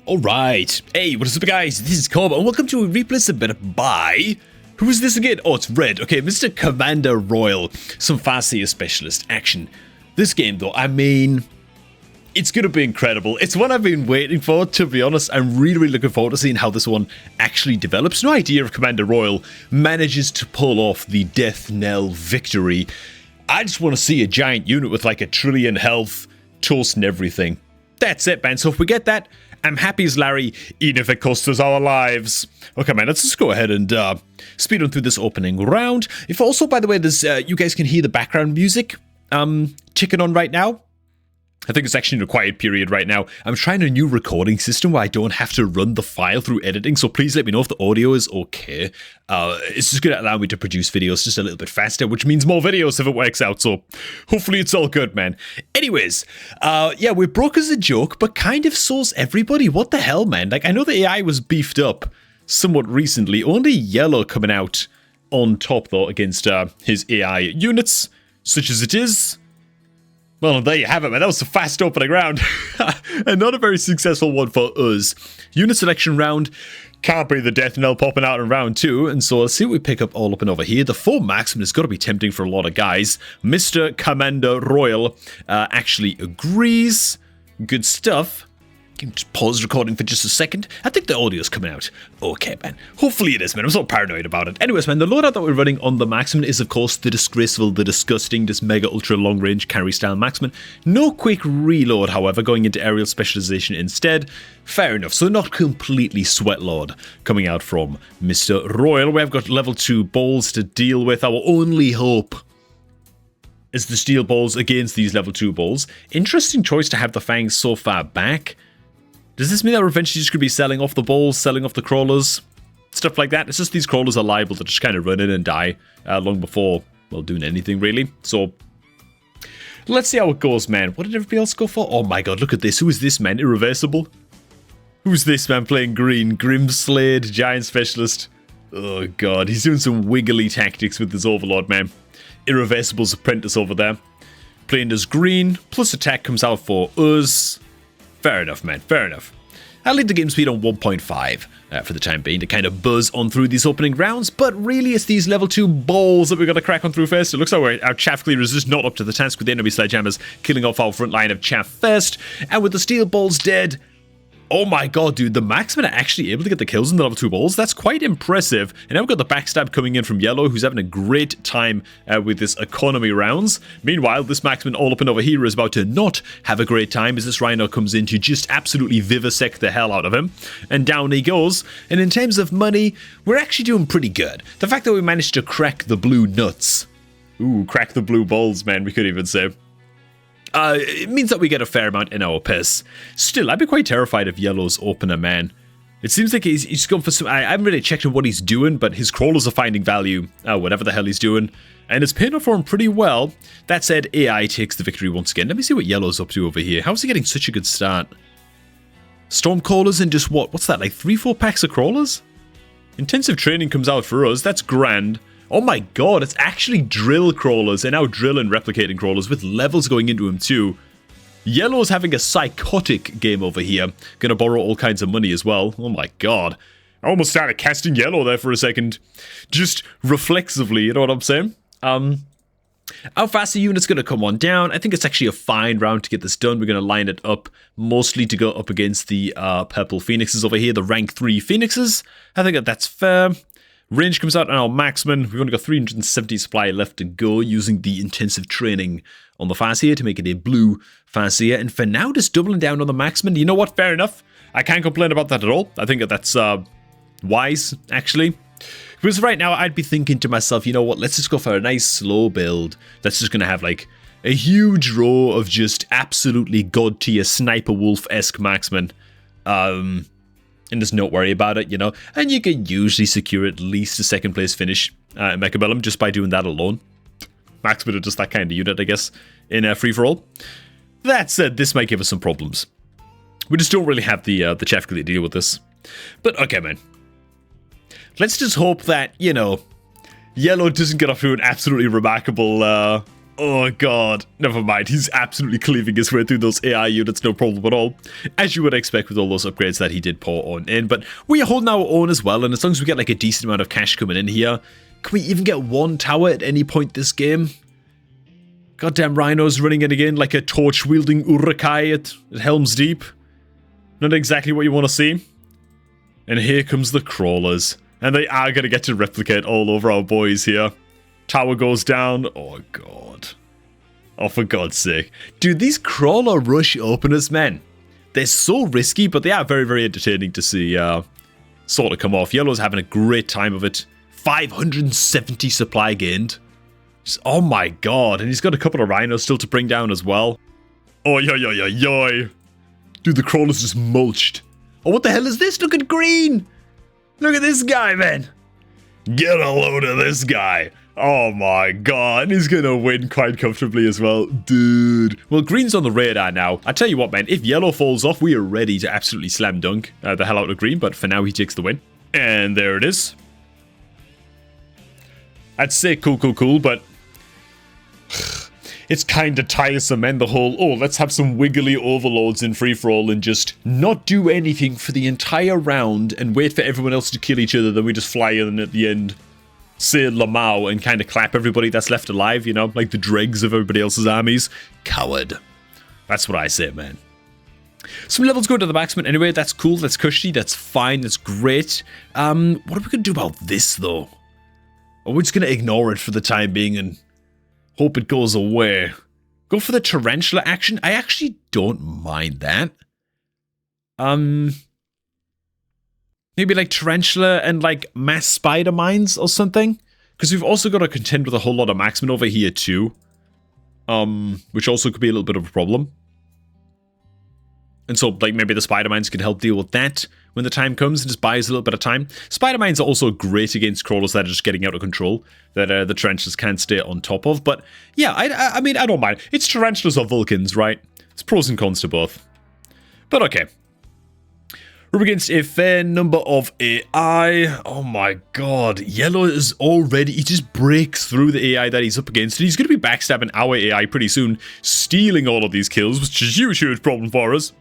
Alright, hey, what is up guys, this is Cobrak, and welcome to a replay submitted by... Who is this again? Oh, it's Red. Okay, Mr. Commander Royal, some Farseer Specialist action. This game though, I mean, it's gonna be incredible. It's one I've been waiting for, to be honest. I'm really looking forward to seeing how this one actually develops. No idea if Commander Royal manages to pull off the DEATHKNELL victory. I just want to see a giant unit with like 1 trillion health, toasting everything. That's it, man. So if we get that, I'm happy as Larry, even if it costs us our lives. Okay, man, let's just go ahead and speed on through this opening round. If also, by the way, there's you guys can hear the background music ticking on right now. I think it's actually in a quiet period right now. I'm trying a new recording system where I don't have to run the file through editing, so please let me know if the audio is okay. It's just going to allow me to produce videos just a little bit faster, which means more videos if it works out, so hopefully it's all good, man. Anyways, yeah, we're broke as a joke, but kind of so's everybody. What the hell, man? Like, I know the AI was beefed up somewhat recently. Only Yellow coming out on top, though, against his AI units, such as it is. Well, there you have it, man. That was a fast opening round. And not a very successful one for us. Unit selection round. Can't be the DEATHKNELL popping out in round 2. And so let's see what we pick up all up and over here. The 4 marksman has got to be tempting for a lot of guys. Mr. Commander Royal actually agrees. Good stuff. Just pause recording for just a second. I think the audio's coming out. Okay, man. Hopefully it is, man. I'm so paranoid about it. Anyways, man, the loadout that we're running on the marksman is, of course, the disgraceful, the disgusting, this mega ultra long range carry style marksman. No quick reload, however, going into aerial specialization instead. Fair enough. So not completely sweatlord coming out from Mr. Royal. We've got level 2 balls to deal with. Our only hope is the steel balls against these level 2 balls. Interesting choice to have the fangs so far back. Does this mean that we're eventually just going to be selling off the balls, selling off the crawlers, stuff like that? It's just these crawlers are liable to just kind of run in and die long before, well, doing anything really. So, let's see how it goes, man. What did everybody else go for? Oh my god, look at this. Who is this, man? Irreversible? Who's this, man, playing green? Grimslade, Giant Specialist. Oh god, he's doing some wiggly tactics with this Overlord, man. Irreversible's apprentice over there. Playing as green, plus attack comes out for us. Fair enough, man. Fair enough. I'll leave the game speed on 1.5 for the time being to kind of buzz on through these opening rounds, but really it's these level 2 balls that we've got to crack on through first. It looks like our chaff cleaner is just not up to the task with the enemy sledgehammers, killing off our front line of chaff first, and with the steel balls dead... Oh my god, dude, the marksmen are actually able to get the kills in the level 2 balls. That's quite impressive. And now we've got the backstab coming in from Yellow, who's having a great time with this economy rounds. Meanwhile, this marksman all up and over here is about to not have a great time as this Rhino comes in to just absolutely vivisect the hell out of him. And down he goes. And in terms of money, we're actually doing pretty good. The fact that we managed to crack the blue nuts. Ooh, crack the blue balls, man, we could even say. It means that we get a fair amount in our purse. Still, I'd be quite terrified of Yellow's opener, man. It seems like he's gone for some... I haven't really checked on what he's doing, but his crawlers are finding value, whatever the hell he's doing. And it's paying off for him pretty well. That said, AI takes the victory once again. Let me see what Yellow's up to over here. How's he getting such a good start? Storm crawlers and just what? What's that, like 3-4 packs of crawlers? Intensive training comes out for us. That's grand. Oh my god, it's actually drill crawlers, and now drill and replicating crawlers with levels going into them too. Yellow's having a psychotic game over here. Gonna borrow all kinds of money as well. Oh my god. I almost started casting Yellow there for a second. Just reflexively, you know what I'm saying? How fast the unit's gonna come on down. I think it's actually a fine round to get this done. We're gonna line it up mostly to go up against the purple phoenixes over here, the rank 3 phoenixes. I think that's fair. Range comes out on our marksman. We've only got 370 supply left to go using the intensive training on the Farseer to make it a blue Farseer. And for now, just doubling down on the marksman. You know what? Fair enough. I can't complain about that at all. I think that's wise, actually. Because right now, I'd be thinking to myself, you know what? Let's just go for a nice slow build. That's just going to have like a huge row of just absolutely god tier sniper wolf-esque marksmen. And just not worry about it, you know. And you can usually secure at least a 2nd place finish in Mechabellum just by doing that alone. Marksmen are just that kind of unit, I guess, in free-for-all. That said, this might give us some problems. We just don't really have the chaff to deal with this. But okay, man. Let's just hope that, you know, Yellow doesn't get off to an absolutely remarkable Oh god, never mind. He's absolutely cleaving his way through those AI units, no problem at all. As you would expect with all those upgrades that he did pour on in. But we are holding our own as well, and as long as we get like a decent amount of cash coming in here, can we even get one tower at any point this game? Goddamn rhinos running in again like a torch-wielding Urukai at Helm's Deep. Not exactly what you want to see. And here comes the crawlers. And they are going to get to replicate all over our boys here. Tower goes down. Oh, God. Oh, for God's sake. Dude, these crawler rush openers, man. They're so risky, but they are very, very entertaining to see sort of come off. Yellow's having a great time of it. 570 supply gained. Just, oh, my God. And he's got a couple of rhinos still to bring down as well. Oh, yo. Dude, the crawler's just mulched. Oh, what the hell is this? Look at green. Look at this guy, man. Get a load of this guy. Oh my god, he's gonna win quite comfortably as well. Dude. Well, green's on the radar now. I tell you what, man, if yellow falls off, we are ready to absolutely slam dunk the hell out of green, but for now, he takes the win. And there it is. I'd say cool, but it's kind of tiresome, man, the whole, oh, let's have some wiggly overloads in free-for-all and just not do anything for the entire round and wait for everyone else to kill each other, then we just fly in at the end, say Lamau, and kind of clap everybody that's left alive, you know, like the dregs of everybody else's armies. Coward. That's what I say, man. Some levels go to the marksman anyway, that's cool, that's cushy, that's fine, that's great. What are we going to do about this, though? Are we just going to ignore it for the time being and hope it goes away? Go for the tarantula action? I actually don't mind that. Maybe like tarantula and like mass spider mines or something? Because we've also got to contend with a whole lot of marksmen over here too. Which also could be a little bit of a problem. And so, like, maybe the spider mines can help deal with that when the time comes and just buy us a little bit of time. Spider mines are also great against crawlers that are just getting out of control, that the tarantulas can't stay on top of. But yeah, I mean, I don't mind. It's tarantulas or Vulcans, right? It's pros and cons to both. But okay. We're against a fair number of AI. Oh my god. Yellow is already... He just breaks through the AI that he's up against. And he's going to be backstabbing our AI pretty soon, stealing all of these kills, which is a huge, huge problem for us.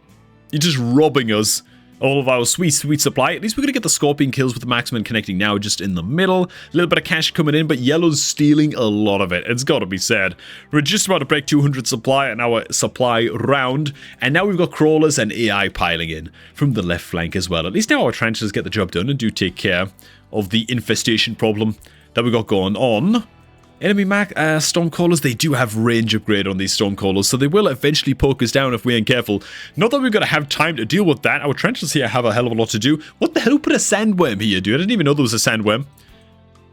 He's just robbing us all of our sweet, sweet supply. At least we're going to get the Scorpion kills with the marksman connecting now just in the middle. A little bit of cash coming in, but Yellow's stealing a lot of it. It's got to be said. We're just about to break 200 supply in our supply round. And now we've got crawlers and AI piling in from the left flank as well. At least now our tarantulas get the job done and do take care of the infestation problem that we got going on. Enemy Stormcallers, they do have range upgrade on these Stormcallers, so they will eventually poke us down if we ain't careful. Not that we're going to have time to deal with that. Our tarantulas here have a hell of a lot to do. What the hell put a sandworm here, dude? I didn't even know there was a sandworm.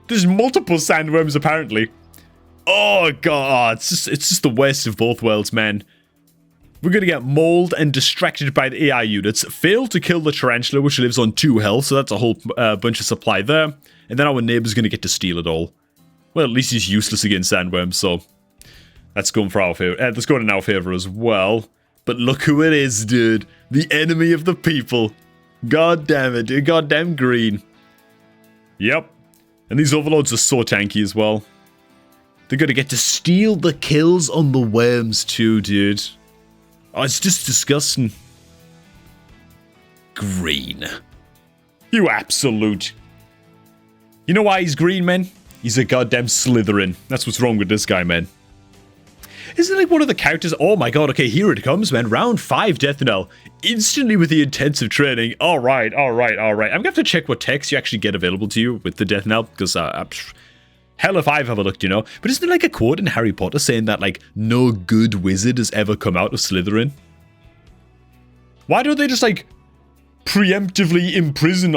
There's multiple sandworms, apparently. Oh, God. It's just the worst of both worlds, man. We're going to get mauled and distracted by the AI units. Fail to kill the tarantula, which lives on 2 health, so that's a whole bunch of supply there. And then our neighbor's going to get to steal it all. Well, at least he's useless against sandworms, so that's going for our favor. That's going in our favor as well. But look who it is, dude. The enemy of the people. God damn it, dude. Goddamn green. Yep. And these overlords are so tanky as well. They're going to get to steal the kills on the worms too, dude. Oh, it's just disgusting. Green. You absolute. You know why he's green, man? He's a goddamn Slytherin. That's what's wrong with this guy, man. Isn't it like one of the characters? Oh my god, okay, here it comes, man. Round 5, DEATHKNELL. Instantly with the intensive training. Alright. I'm gonna have to check what techs you actually get available to you with the DEATHKNELL, because, hell if I've ever looked, you know. But isn't there like a quote in Harry Potter saying that, like, no good wizard has ever come out of Slytherin? Why don't they just, like, preemptively imprison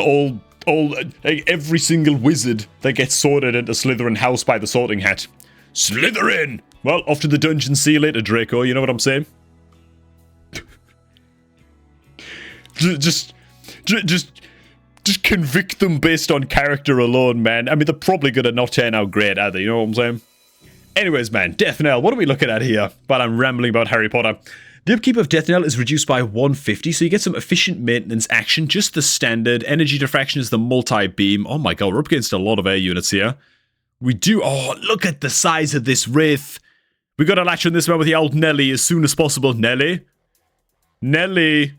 like every single wizard that gets sorted into Slytherin house by the sorting hat? Slytherin! Well, off to the dungeon, see you later, Draco, you know what I'm saying? just convict them based on character alone, man. I mean, they're probably gonna not turn out great, are they? You know what I'm saying? Anyways, man, DEATHKNELL, what are we looking at here? While I'm rambling about Harry Potter. The upkeep of DEATHKNELL is reduced by 150, so you get some efficient maintenance action, just the standard. Energy diffraction is the multi-beam. Oh my god, we're up against a lot of air units here. We do... Oh, look at the size of this Wraith. We gotta latch on this one with the old Nelly as soon as possible. Nelly? Nelly?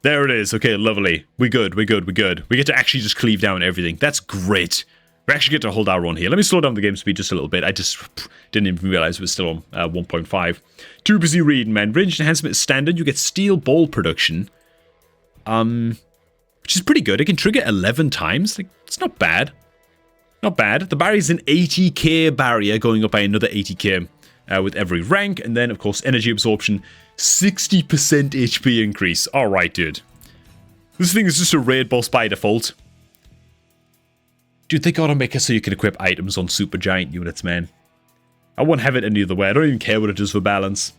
There it is. Okay, lovely. We're good. We get to actually just cleave down everything. That's great. We actually get to hold our own here. Let me slow down the game speed just a little bit. I just didn't even realize it was still on 1.5. Too busy reading, man. Range enhancement is standard. You get steel ball production. Which is pretty good. It can trigger 11 times. Like, it's not bad. Not bad. The barrier is an 80k barrier, going up by another 80k with every rank. And then, of course, energy absorption, 60% HP increase. Alright, dude. This thing is just a raid boss by default. Dude, they gotta make it so you can equip items on super giant units, man. I won't have it any other way. I don't even care what it does for balance.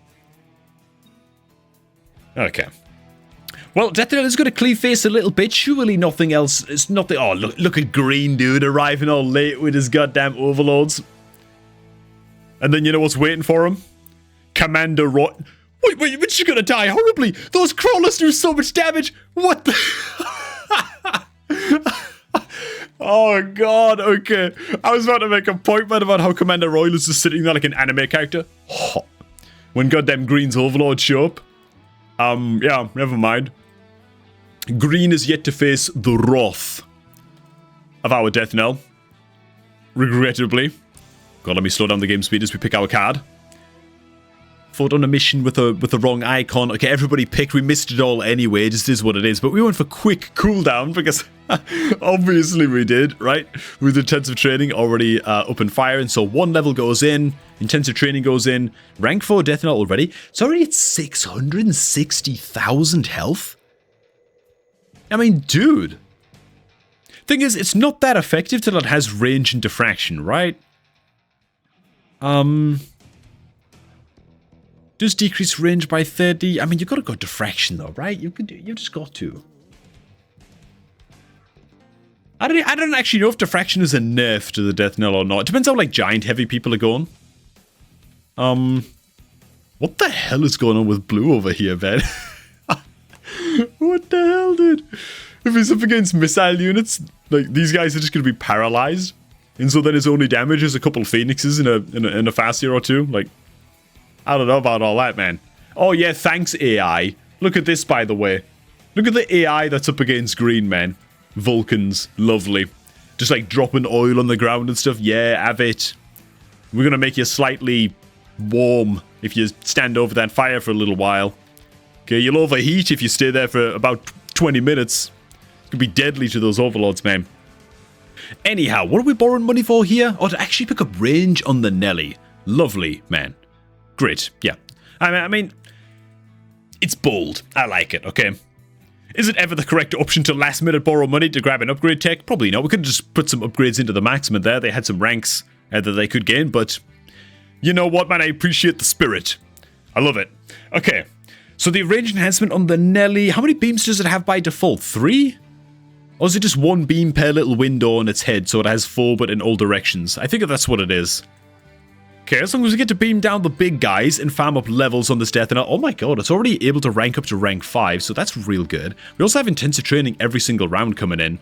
Okay. Well, DEATHKNELL is going to cleave face a little bit. Surely nothing else. It's nothing. Oh, look at Green, dude, arriving all late with his goddamn overlords. And then you know what's waiting for him? Commander Roy. Wait, but you're going to die horribly. Those crawlers do so much damage. What the... Oh, God, okay. I was about to make a point, man, about how Commander Royal is just sitting there like an anime character. When goddamn Green's overlords show up. Yeah, never mind. Green is yet to face the wrath of our DEATHKNELL. Regrettably. God, let me slow down the game speed as we pick our card. Fought on a mission with the wrong icon. Okay, everybody picked. We missed it all anyway. It just is what it is. But we went for quick cooldown because obviously we did, right? With intensive training already up and firing. So 1 level goes in. Intensive training goes in. Rank 4 DEATHKNELL already. It's already at 660,000 health. I mean, dude. Thing is, it's not that effective till it has range and diffraction, right? Does decrease range by 30. I mean, you gotta go diffraction though, right? You just got to. I don't actually know if diffraction is a nerf to the DEATHKNELL or not. It depends how like giant heavy people are going. What the hell is going on with blue over here, man? What the hell, dude? If he's up against missile units, like these guys are just gonna be paralyzed, and so then his only damage is a couple phoenixes in a fascia or two. Like, I don't know about all that, man. Oh yeah, thanks AI. Look at this, by the way. Look at the AI that's up against Green, man. Vulcans, lovely. Just like dropping oil on the ground and stuff. Yeah, have it. We're gonna make you slightly warm if you stand over that fire for a little while. Okay, you'll overheat if you stay there for about 20 minutes. It could be deadly to those overlords, man. Anyhow, what are we borrowing money for here? Oh, to actually pick up range on the Nelly. Lovely, man. Great, yeah. I mean, it's bold. I like it, okay? Is it ever the correct option to last minute borrow money to grab an upgrade tech? Probably not. We could have just put some upgrades into the maximum there. They had some ranks that they could gain, but you know what, man? I appreciate the spirit. I love it. Okay, so the range enhancement on the Nelly. How many beams does it have by default? 3? Or is it just 1 beam per little window on its head, so it has 4 but in all directions? I think that's what it is. Okay, as long as we get to beam down the big guys and farm up levels on this DEATHKNELL. Oh my god, it's already able to rank up to rank 5, so that's real good. We also have intensive training every single round coming in.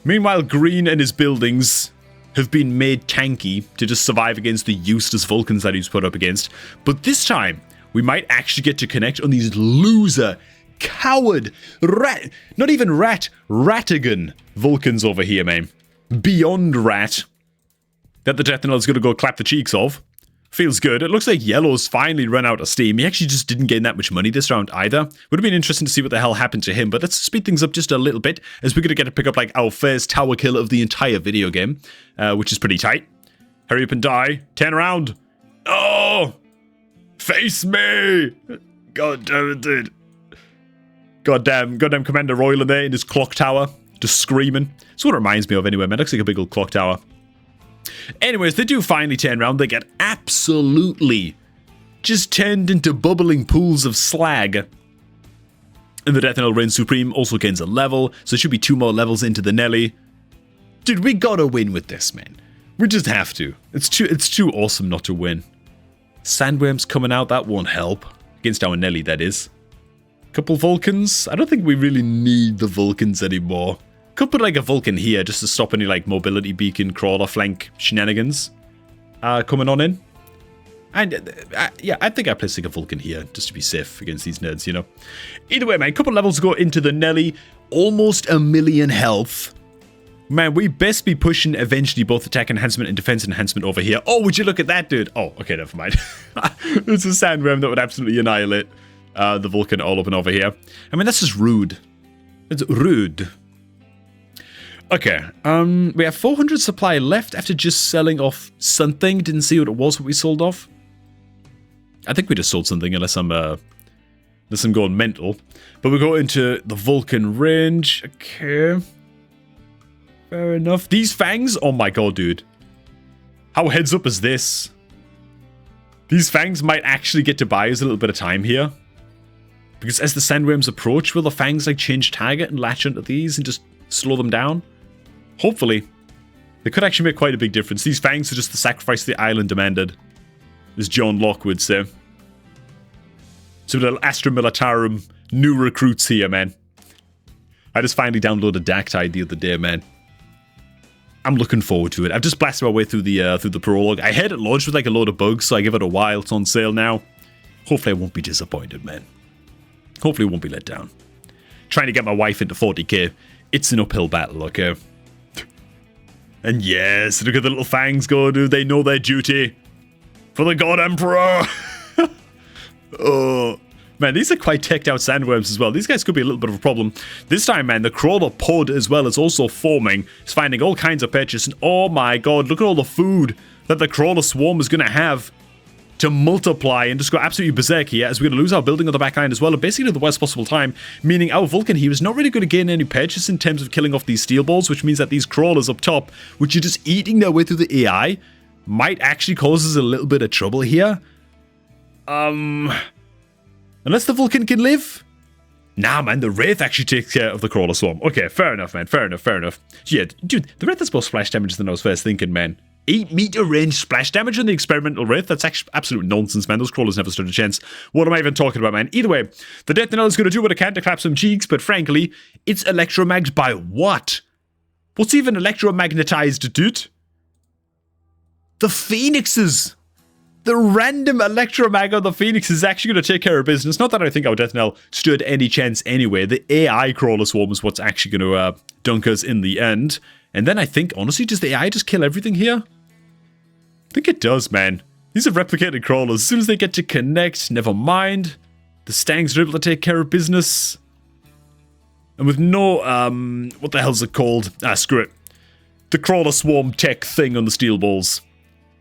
Meanwhile, Green and his buildings have been made tanky to just survive against the useless Vulcans that he's put up against. But this time, we might actually get to connect on these loser, coward, rat, not even rat, ratagan Vulcans over here, man. Beyond rat. That the DEATHKNELL is going to go clap the cheeks of. Feels good. It looks like Yellow's finally run out of steam. He actually just didn't gain that much money this round either. Would have been interesting to see what the hell happened to him, but let's speed things up just a little bit, as we're going to get to pick up like our first tower kill of the entire video game, which is pretty tight. Hurry up and die. Turn around. Oh! Face me! God damn it, dude. Goddamn Commander Royal in there in his clock tower, just screaming. That's what it reminds me of anyway, man. It looks like a big old clock tower. Anyways, they do finally turn around. They get absolutely just turned into bubbling pools of slag. And the DEATHKNELL reigns supreme, also gains a level, so it should be 2 more levels into the Nelly. Dude, we gotta win with this, man. We just have to. It's too awesome not to win. Sandworms coming out, that won't help. Against our Nelly, that is. Couple Vulcans. I don't think we really need the Vulcans anymore. Could put like a Vulcan here just to stop any like mobility beacon crawler flank shenanigans coming on in. And yeah, I think I place like a Vulcan here just to be safe against these nerds, you know. Either way, man, a couple levels go into the Nelly. Almost 1,000,000 health. Man, we best be pushing eventually both attack enhancement and defense enhancement over here. Oh, would you look at that, dude? Oh, okay, never mind. It's a sandworm that would absolutely annihilate the Vulcan all up and over here. I mean, that's just rude. It's rude. Okay, we have 400 supply left after just selling off something. Didn't see what it was what we sold off. I think we just sold something unless I'm going mental. But we go into the Vulcan range. Okay. Fair enough. These fangs? Oh my god, dude. How heads up is this? These fangs might actually get to buy us a little bit of time here. Because as the sandworms approach, will the fangs like change target and latch onto these and just slow them down? Hopefully. They could actually make quite a big difference. These fangs are just the sacrifice the island demanded. As John Locke would say. So little Astra Militarum new recruits here, man. I just finally downloaded Darktide the other day, man. I'm looking forward to it. I've just blasted my way through the prologue. I had it launched with like a load of bugs, so I give it a while. It's on sale now. Hopefully I won't be disappointed, man. Hopefully I won't be let down. Trying to get my wife into 40k. It's an uphill battle, okay? And yes, look at the little fangs go, dude. They know their duty. For the God Emperor! Oh, man, these are quite teched out sandworms as well. These guys could be a little bit of a problem. This time, man, the crawler pod as well is also forming. It's finding all kinds of patches. And oh my god, look at all the food that the crawler swarm is going to have to multiply and just go absolutely berserk here, as we're going to lose our building on the back line as well, and basically at the worst possible time, meaning our Vulcan here is not really going to gain any patches in terms of killing off these steel balls, which means that these crawlers up top, which are just eating their way through the AI, might actually cause us a little bit of trouble here. Unless the Vulcan can live? Nah, man, the Wraith actually takes care of the crawler swarm. Okay, fair enough, man. Fair enough, fair enough. Yeah, dude, the Wraith has more splash damage than I was first thinking, man. 8-meter range splash damage on the experimental Wraith? That's actually absolute nonsense, man. Those crawlers never stood a chance. What am I even talking about, man? Either way, the DEATHKNELL is going to do what it can to clap some cheeks, but frankly, it's electromagged by what? What's even electromagnetized, dude? The Phoenixes! The random electromag on the Phoenix is actually going to take care of business. Not that I think our DEATHKNELL stood any chance anyway. The AI crawler swarm is what's actually going to dunk us in the end. And then I think, honestly, does the AI just kill everything here? I think it does, man. These are replicated crawlers. As soon as they get to connect, never mind. The Stangs are able to take care of business. And with no, what the hell's it called? Ah, screw it. The crawler swarm tech thing on the steel balls.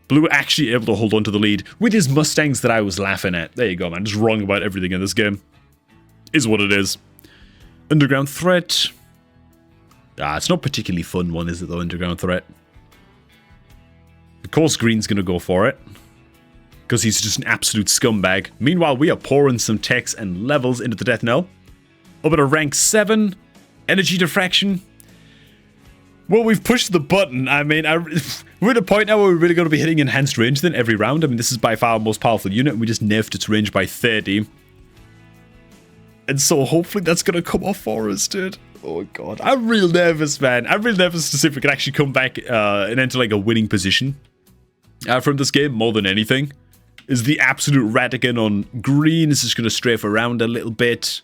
Blue actually able to hold on to the lead with his Mustangs that I was laughing at. There you go, man. Just wrong about everything in this game. Is what it is. Underground threat. Ah, it's not a particularly fun one, is it, though, underground threat? Of course Green's going to go for it. Because he's just an absolute scumbag. Meanwhile, we are pouring some techs and levels into the DEATHKNELL. Up at a rank 7. Energy diffraction. Well, we've pushed the button. I mean, we're at a point now where we're really going to be hitting enhanced range then every round. I mean, this is by far our most powerful unit, and we just nerfed its range by 30. And so hopefully that's going to come off for us, dude. Oh, God. I'm real nervous, man. I'm real nervous to see if we can actually come back and enter, like, a winning position from this game more than anything. Is the absolute rat again on green. Is just going to strafe around a little bit.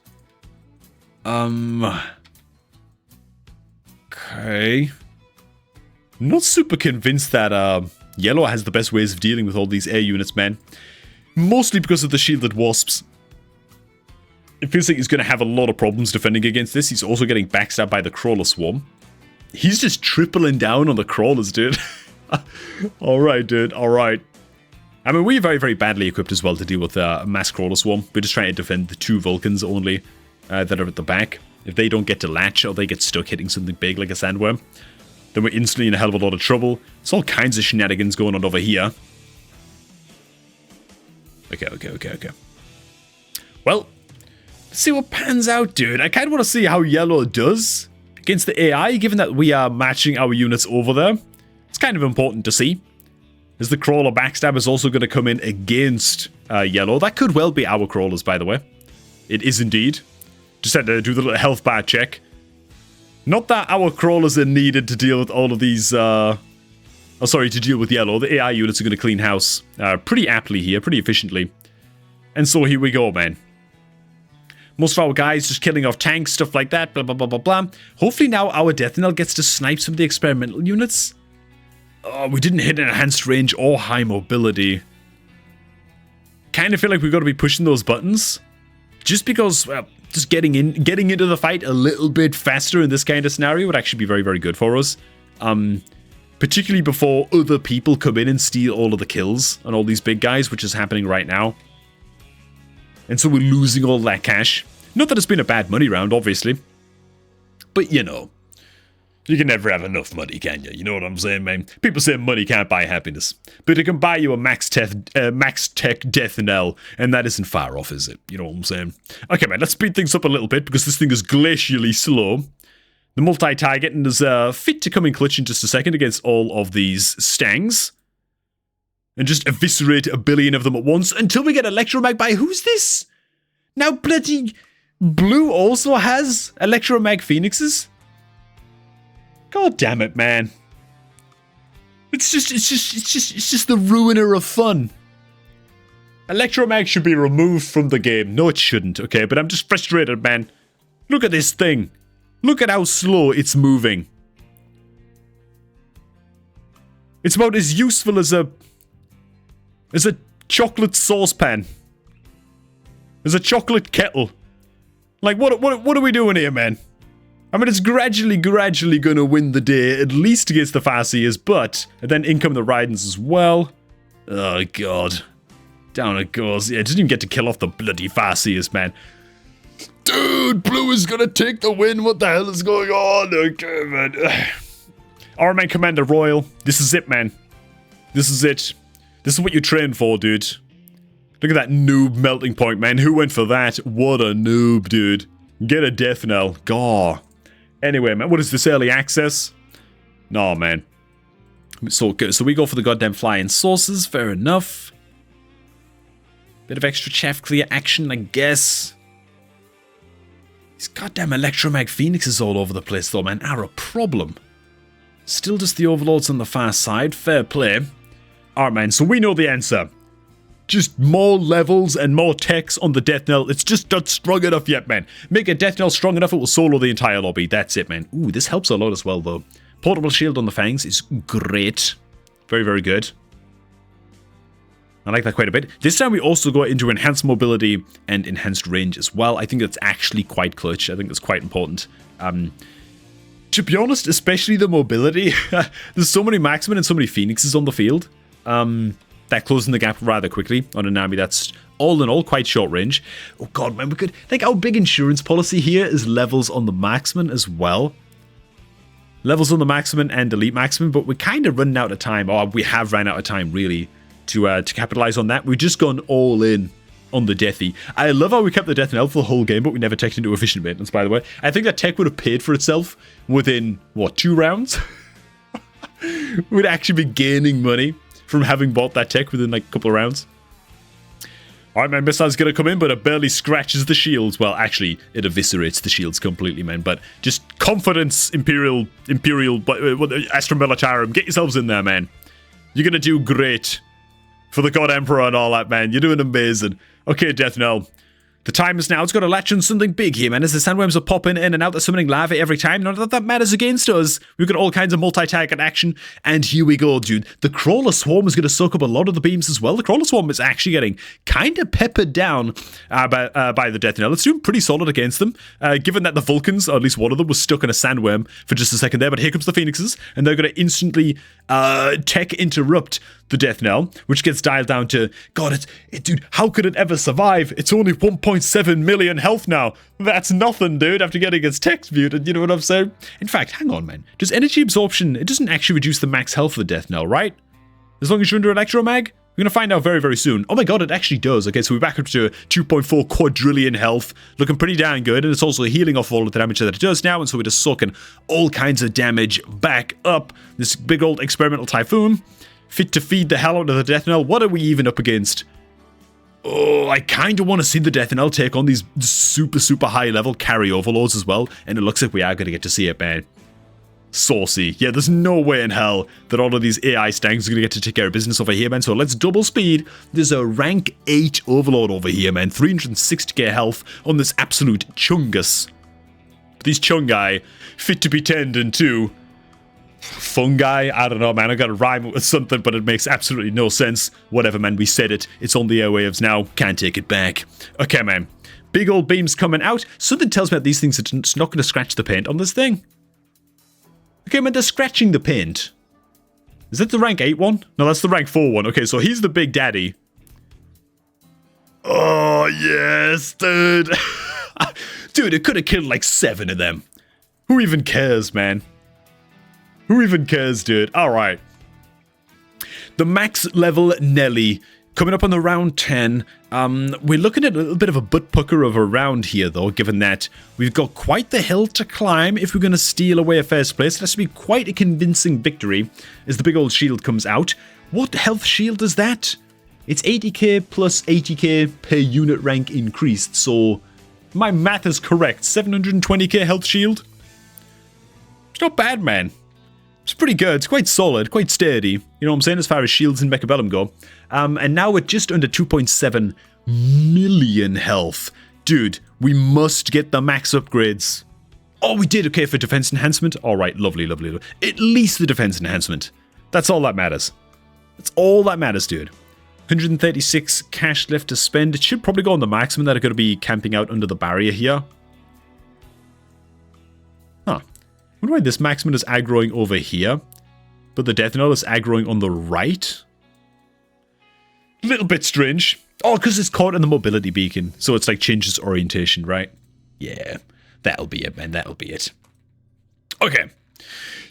Okay. Not super convinced that yellow has the best ways of dealing with all these air units, man. Mostly because of the shielded wasps. It feels like he's going to have a lot of problems defending against this. He's also getting backstabbed by the crawler swarm. He's just tripling down on the crawlers, dude. Alright, dude. Alright. I mean, we're very, very badly equipped as well to deal with a mass crawler swarm. We're just trying to defend the 2 Vulcans only that are at the back. If they don't get to latch or they get stuck hitting something big like a sandworm, then we're instantly in a hell of a lot of trouble. There's all kinds of shenanigans going on over here. Okay. Well, let's see what pans out, dude. I kind of want to see how yellow does against the AI, given that we are matching our units over there. It's kind of important to see. As the crawler backstab is also going to come in against yellow. That could well be our crawlers, by the way. It is indeed. Just had to do the little health bar check. Not that our crawlers are needed to deal with all of these Oh, sorry, to deal with yellow. The AI units are going to clean house pretty aptly here, pretty efficiently. And so here we go, man. Most of our guys just killing off tanks, stuff like that, blah, blah, blah, blah, blah. Hopefully now our DEATHKNELL gets to snipe some of the experimental units. Oh, we didn't hit an enhanced range or high mobility. Kind of feel like we've got to be pushing those buttons. Just because, well, just getting into the fight a little bit faster in this kind of scenario would actually be very, very good for us. Particularly before other people come in and steal all of the kills on all these big guys, which is happening right now. And so we're losing all that cash. Not that it's been a bad money round, obviously. But, you know, you can never have enough money, can you? You know what I'm saying, man? People say money can't buy happiness. But it can buy you a max tech DEATHKNELL, and that isn't far off, is it? You know what I'm saying? Okay, man, let's speed things up a little bit, because this thing is glacially slow. The multi-targeting is fit to come in clutch in just a second against all of these stangs. And just eviscerate a billion of them at once until we get Electromag by... Who's this? Now bloody Blue also has Electromag Phoenixes? God damn it, man. It's just the ruiner of fun. Electromag should be removed from the game. No, it shouldn't, okay? But I'm just frustrated, man. Look at this thing. Look at how slow it's moving. It's about as useful as a chocolate saucepan. As a chocolate kettle. Like, what are we doing here, man? I mean, it's gradually gonna win the day, at least against the Farseers, but... And then in come the Rydens as well. Oh, God. Down it goes. Yeah, it doesn't even get to kill off the bloody Farseers, man. Dude, Blue is gonna take the win. What the hell is going on? Okay, man. Alright, man, Commander Royal. This is it, man. This is it. This is what you train for, dude. Look at that noob melting point, man. Who went for that? What a noob, dude. Get a DEATHKNELL. Gaw. Anyway, man, what is this, early access? No, man. So good. So we go for the goddamn flying saucers. Fair enough. Bit of extra chaff clear action, I guess. These goddamn Electromag Phoenixes all over the place, though, man, are a problem. Still just the Overlords on the far side. Fair play. Alright, man, so we know the answer. Just more levels and more techs on the DEATHKNELL. It's just not strong enough yet, man. Make a DEATHKNELL strong enough, it will solo the entire lobby. That's it, man. Ooh, this helps a lot as well, though. Portable shield on the fangs is great. Very, very good. I like that quite a bit. This time we also go into enhanced mobility and enhanced range as well. I think that's actually quite clutch. I think that's quite important. To be honest, especially the mobility. There's so many marksmen and so many phoenixes on the field. That closing the gap rather quickly on an army that's all in all quite short range. Oh god, man, we could... Like, our big insurance policy here is levels on the marksman as well. Levels on the marksman and elite marksman, but we're kind of running out of time. Or we have run out of time, really, to capitalize on that. We've just gone all in on the Deathy. I love how we kept the DEATHKNELL for the whole game, but we never teched into efficient maintenance, by the way. I think that tech would have paid for itself within, what, 2 rounds? We'd actually be gaining money from having bought that tech within like a couple of rounds. Alright, man, missile's gonna come in, but it barely scratches the shields. Well, actually, it eviscerates the shields completely, man. But just confidence, Imperial, Astra Militarum. Get yourselves in there, man. You're gonna do great. For the God Emperor and all that, man. You're doing amazing. Okay, DEATHKNELL. The time is now. It's got to latch on something big here, man. As the sandworms are popping in and out, they're summoning lava every time. None of that matters against us. We've got all kinds of multi-target action. And here we go, dude. The Crawler Swarm is going to soak up a lot of the beams as well. The Crawler Swarm is actually getting kind of peppered down by the DEATHKNELL. It's doing pretty solid against them, given that the Vulcans, or at least one of them, was stuck in a sandworm for just a second there. But here comes the Phoenixes, and they're going to instantly tech interrupt the DEATHKNELL, which gets dialed down to, God, dude, how could it ever survive? It's only 1.7 million health now. That's nothing, dude, after getting its text muted, you know what I'm saying? In fact, hang on, man. Does energy absorption, it doesn't actually reduce the max health of the DEATHKNELL, right? As long as you're under Electromag? We're going to find out very, very soon. Oh my god, it actually does. Okay, so we're back up to 2.4 quadrillion health. Looking pretty damn good, and it's also healing off all of the damage that it does now, and so we're just soaking all kinds of damage back up. This big old experimental typhoon. Fit to feed the hell out of the DEATHKNELL. What are we even up against? Oh, I kind of want to see the DEATHKNELL take on these super, super high level carry overlords as well. And it looks like we are going to get to see it, man. saucy. Yeah, there's no way in hell that all of these AI stanks are going to get to take care of business over here, man. So let's double speed. There's a rank 8 overlord over here, man. 360k health on this absolute chungus. These chungai, fit to be tended to. Fungi? I don't know, man. I gotta rhyme it with something, but it makes absolutely no sense. Whatever, man. We said it. It's on the airwaves now. Can't take it back. Okay, man. Big old beams coming out. Something tells me that these things are just not going to scratch the paint on this thing. Okay, man, they're scratching the paint. Is that the rank 8 one? No, that's the rank 4 one. Okay, so he's the big daddy. Oh, yes, dude. Dude, it could have killed like 7 of them. Who even cares, man? Who even cares, dude? Alright. The max level Nelly. Coming up on the round 10, we're looking at a little bit of a butt pucker of a round here, though, given that we've got quite the hill to climb if we're going to steal away a first place. It has to be quite a convincing victory as the big old shield comes out. What health shield is that? It's 80k plus 80k per unit rank increased, so my math is correct. 720k health shield? It's not bad, man. It's pretty good. It's quite solid, quite sturdy. You know what I'm saying, as far as shields and Mechabellum go. And now we're just under 2.7 million health. Dude, we must get the max upgrades. Oh, we did. Okay, for defense enhancement. All right, lovely, lovely. At least the defense enhancement. That's all that matters. That's all that matters, dude. 136 cash left to spend. It should probably go on the maximum that are going to be camping out under the barrier here. Huh. I wonder why this maximum is aggroing over here, but the DEATHKNELL is aggroing on the right. Little bit strange. Oh, because it's caught in the mobility beacon, so it's like changes orientation, right? Yeah, that'll be it, man. That'll be it. Okay.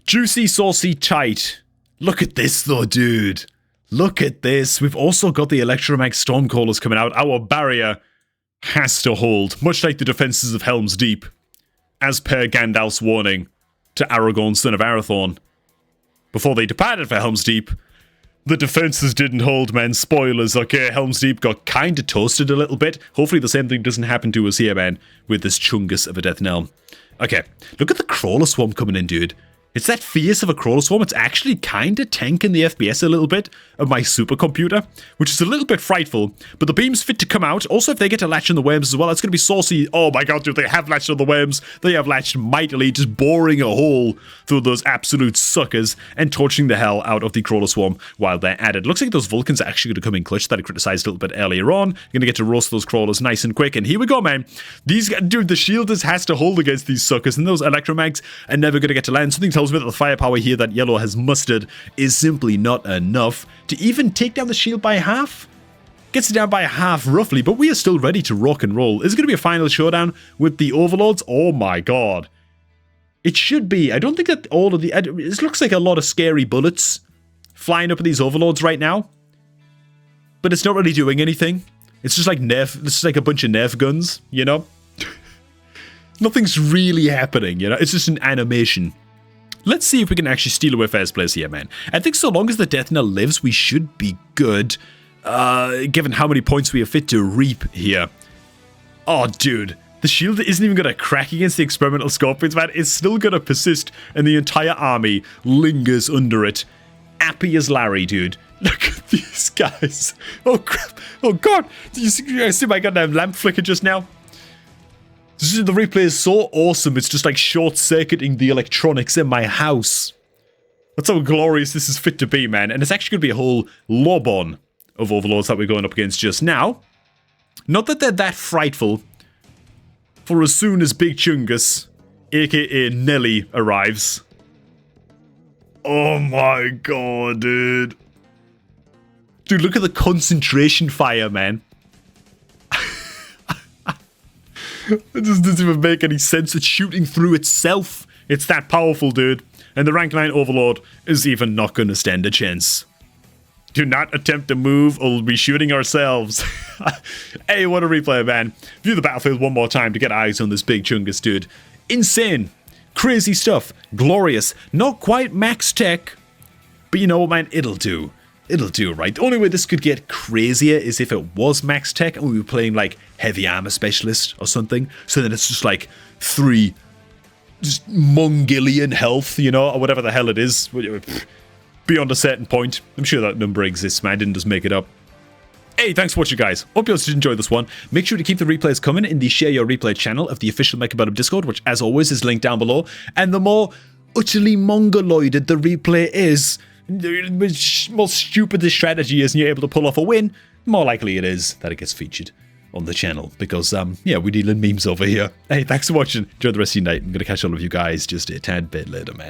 Juicy, saucy, tight. Look at this, though, dude. Look at this. We've also got the Electromag Stormcallers coming out. Our barrier has to hold, much like the defenses of Helm's Deep, as per Gandalf's warning to Aragorn, son of Arathorn. Before they departed for Helm's Deep, the defenses didn't hold, man. Spoilers, okay? Helm's Deep got kinda toasted a little bit. Hopefully the same thing doesn't happen to us here, man, with this chungus of a DEATHKNELL. Okay, look at the Crawler Swarm coming in, dude. It's that fierce of a Crawler Swarm. It's actually kinda tanking the FPS a little bit of my supercomputer, which is a little bit frightful, but the beam's fit to come out. Also, if they get to latch on the worms as well, that's gonna be saucy. Oh my god, dude, they have latched on the worms. They have latched mightily, just boring a hole through those absolute suckers and torching the hell out of the Crawler Swarm while they're at it. Looks like those Vulcans are actually gonna come in clutch that I criticized a little bit earlier on. You're gonna get to roast those crawlers nice and quick, and here we go, man. These guys, dude, the shielders has to hold against these suckers, and those Electromags are never gonna get to land. Something tells me that the firepower here that yellow has mustered is simply not enough to even take down the shield by half. Gets it down by half roughly, but we are still ready to rock and roll. Is it going to be a final showdown with the overlords? Oh my god. It should be. I don't think that all of the... It looks like a lot of scary bullets flying up at these overlords right now, but it's not really doing anything. It's just like Nerf. It's just like a bunch of Nerf guns, you know? Nothing's really happening, you know? It's just an animation. Let's see if we can actually steal away first place here, man. I think so long as the DEATHKNELL lives, we should be good, given how many points we are fit to reap here. Oh, dude. The shield isn't even going to crack against the experimental scorpions, man. It's still going to persist, and the entire army lingers under it. Happy as Larry, dude. Look at these guys. Oh, crap. Oh, God. Did you see my goddamn lamp flicker just now? The replay is so awesome, it's just like short-circuiting the electronics in my house. That's how glorious this is fit to be, man. And it's actually going to be a whole lob-on of overlords that we're going up against just now. Not that they're that frightful, for as soon as Big Chungus, aka Nelly, arrives... Oh my god, dude. Dude, look at the concentration fire, man. It just doesn't even make any sense. It's shooting through itself. It's that powerful, dude. And the rank 9 overlord is even not going to stand a chance. Do not attempt to move or we'll be shooting ourselves. Hey, what a replay, man. View the battlefield one more time to get eyes on this Big Chungus, dude. Insane. Crazy stuff. Glorious. Not quite max tech. But you know what, man? It'll do. It'll do, right? The only way this could get crazier is if it was max tech and we were playing like heavy armor specialist or something. So then it's just like 3 just Mongolian health, you know, or whatever the hell it is. Beyond a certain point. I'm sure that number exists, man. I didn't just make it up. Hey, thanks for watching, guys. Hope you also enjoyed this one. Make sure to keep the replays coming in the Share Your Replay channel of the official Mechabellum Discord, which, as always, is linked down below. And the more utterly mongoloided the replay is, the more stupid the strategy is, and you're able to pull off a win, the more likely it is that it gets featured on the channel. Because, yeah, we're dealing memes over here. Hey, thanks for watching. Enjoy the rest of your night. I'm going to catch all of you guys just a tad bit later, man.